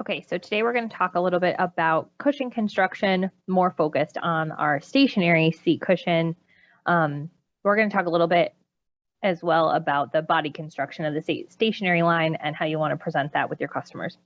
Okay, so today we're going to talk a little bit about cushion construction, more focused on our stationary seat cushion. We're going to talk a little bit as well about the body construction of the stationary line and how you want to present that with your customers.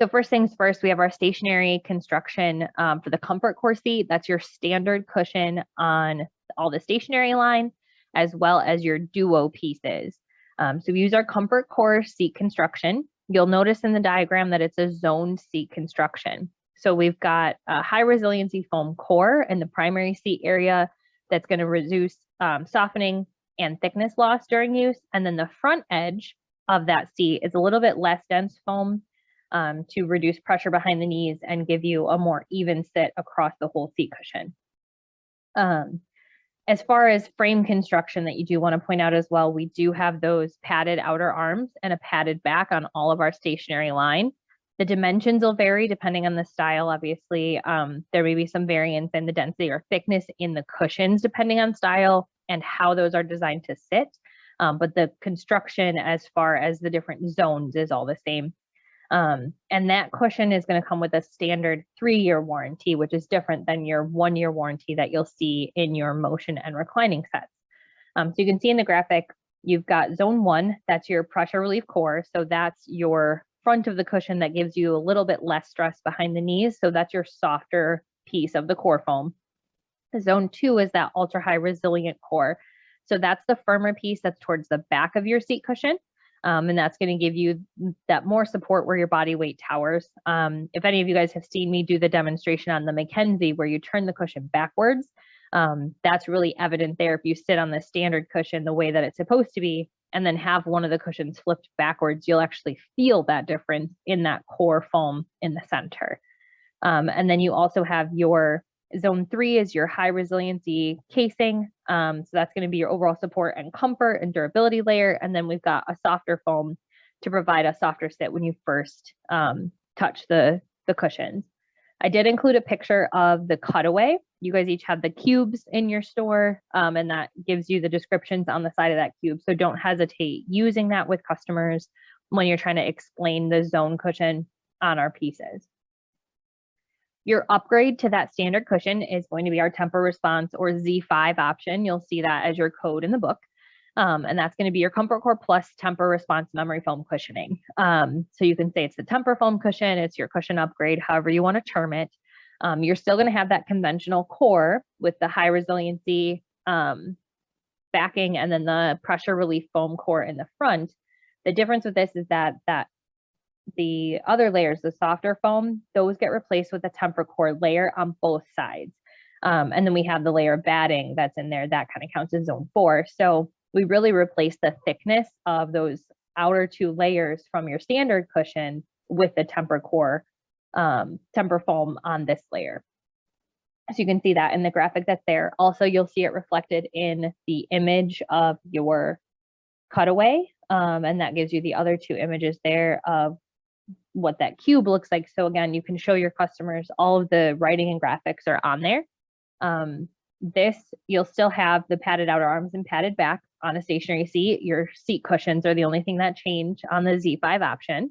So first things first, we have our stationary construction for the ComfortCore seat. That's your standard cushion on all the stationary line, as well as your duo pieces. So we use our ComfortCore seat construction. You'll notice in the diagram that it's a zoned seat construction. So we've got a high resiliency foam core in the primary seat area that's going to reduce softening and thickness loss during use. And then the front edge of that seat is a little bit less dense foam to reduce pressure behind the knees and give you a more even sit across the whole seat cushion. As far as frame construction that you do want to point out as well, we do have those padded outer arms and a padded back on all of our stationary line. The dimensions will vary depending on the style, obviously. There may be some variance in the density or thickness in the cushions depending on style and how those are designed to sit. But the construction as far as the different zones is all the same. And that cushion is going to come with a standard 3-year warranty, which is different than your 1-year warranty that you'll see in your motion and reclining sets. So you can see in the graphic, you've got zone 1, that's your pressure relief core. So that's your front of the cushion that gives you a little bit less stress behind the knees. So that's your softer piece of the core foam. Zone 2 is that ultra high resilient core. So that's the firmer piece that's towards the back of your seat cushion. And that's going to give you that more support where your body weight towers. If any of you guys have seen me do the demonstration on the Mackenzie where you turn the cushion backwards, that's really evident there. If you sit on the standard cushion the way that it's supposed to be, and then have one of the cushions flipped backwards, you'll actually feel that difference in that core foam in the center. And then you also have your zone 3 is your high resiliency casing. So that's going to be your overall support and comfort and durability layer. And then we've got a softer foam to provide a softer sit when you first touch the cushions. I did include a picture of the cutaway. You guys each have the cubes in your store, and that gives you the descriptions on the side of that cube. So don't hesitate using that with customers when you're trying to explain the zone cushion on our pieces. Your upgrade to that standard cushion is going to be our Tempur-Response or Z5 option. You'll see that as your code in the book. And that's going to be your ComfortCore Plus Tempur-Response memory foam cushioning. So you can say it's the Tempur foam cushion, it's your cushion upgrade, however you want to term it. You're still going to have that conventional core with the high resiliency backing and then the pressure relief foam core in the front. The difference with this is that the other layers, the softer foam, those get replaced with a TemperCore layer on both sides. And then we have the layer of batting that's in there that kind of counts as zone 4. So we really replace the thickness of those outer 2 layers from your standard cushion with the TemperCore Tempur foam on this layer. So you can see that in the graphic that's there. Also, you'll see it reflected in the image of your cutaway. And that gives you the other 2 images there of what that cube looks like. So again, you can show your customers all of the writing and graphics are on there. You'll still have the padded outer arms and padded back on a stationary seat. Your seat cushions are the only thing that change on the Z5 option.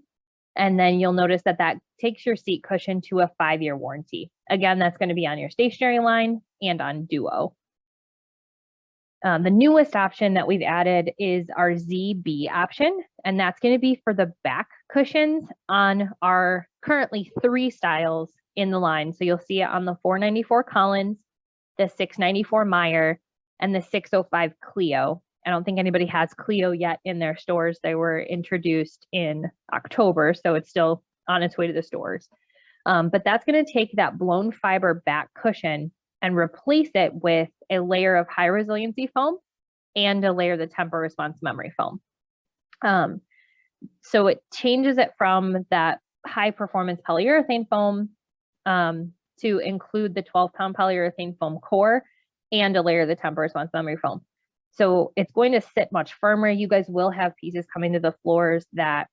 And then you'll notice that that takes your seat cushion to a 5-year warranty. Again, that's going to be on your stationary line and on Duo. The newest option that we've added is our ZB option, and that's going to be for the back cushions on our currently 3 styles in the line. So you'll see it on the 494 Collins, the 694 Meyer, and the 605 Clio. I don't think anybody has Clio yet in their stores. They were introduced in October, so it's still on its way to the stores. But that's going to take that blown fiber back cushion and replace it with a layer of high resiliency foam and a layer of the Tempur-Response memory foam. So it changes it from that high performance polyurethane foam to include the 12-pound polyurethane foam core and a layer of the Tempur-Response memory foam. So it's going to sit much firmer. You guys will have pieces coming to the floors that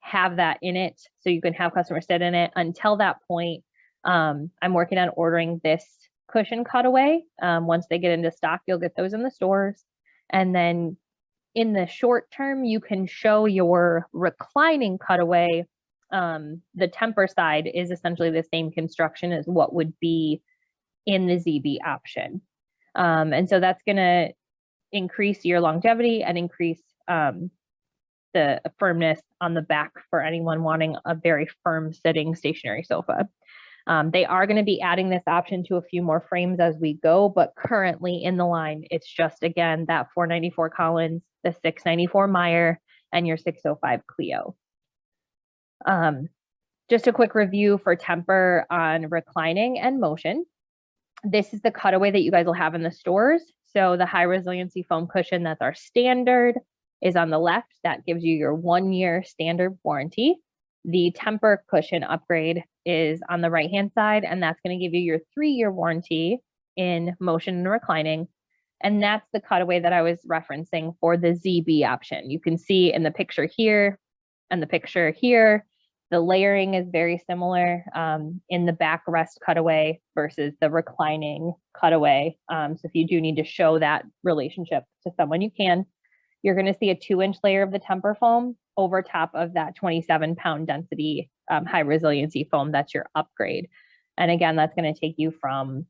have that in it, so you can have customers sit in it. Until that point, I'm working on ordering this cushion cutaway. Once they get into stock, you'll get those in the stores. And then in the short term, you can show your reclining cutaway the Tempur side is essentially the same construction as what would be in the ZB option. And so that's going to increase your longevity and increase the firmness on the back for anyone wanting a very firm sitting stationary sofa. They are going to be adding this option to a few more frames as we go, but currently in the line, it's just, again, that 494 Collins, the 694 Meyer, and your 605 Clio. Just a quick review for Tempur on reclining and motion. This is the cutaway that you guys will have in the stores. So the high resiliency foam cushion, that's our standard, is on the left. That gives you your 1-year standard warranty. The Tempur cushion upgrade is on the right-hand side, and that's going to give you your 3-year warranty in motion and reclining. And that's the cutaway that I was referencing for the ZB option. You can see in the picture here and the picture here, the layering is very similar in the backrest cutaway versus the reclining cutaway. So if you do need to show that relationship to someone, you can. You're going to see a 2-inch layer of the Tempur foam over top of that 27-pound density high resiliency foam. That's your upgrade. And again, that's going to take you from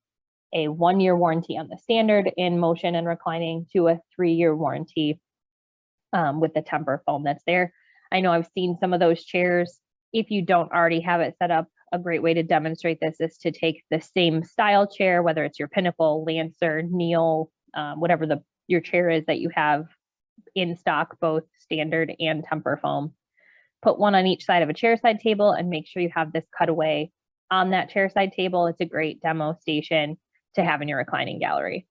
a 1-year warranty on the standard in motion and reclining to a 3-year warranty with the Tempur foam that's there. I know I've seen some of those chairs. If you don't already have it set up, a great way to demonstrate this is to take the same style chair, whether it's your Pinnacle, Lancer, Neil, whatever your chair is that you have in stock, both standard and Tempur foam. Put one on each side of a chairside table and make sure you have this cutaway on that chairside table. It's a great demo station to have in your reclining gallery.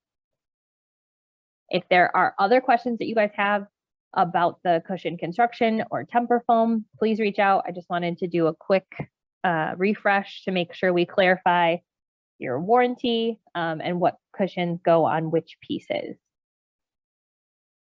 If there are other questions that you guys have about the cushion construction or Tempur foam, please reach out. I just wanted to do a quick refresh to make sure we clarify your warranty and what cushions go on which pieces.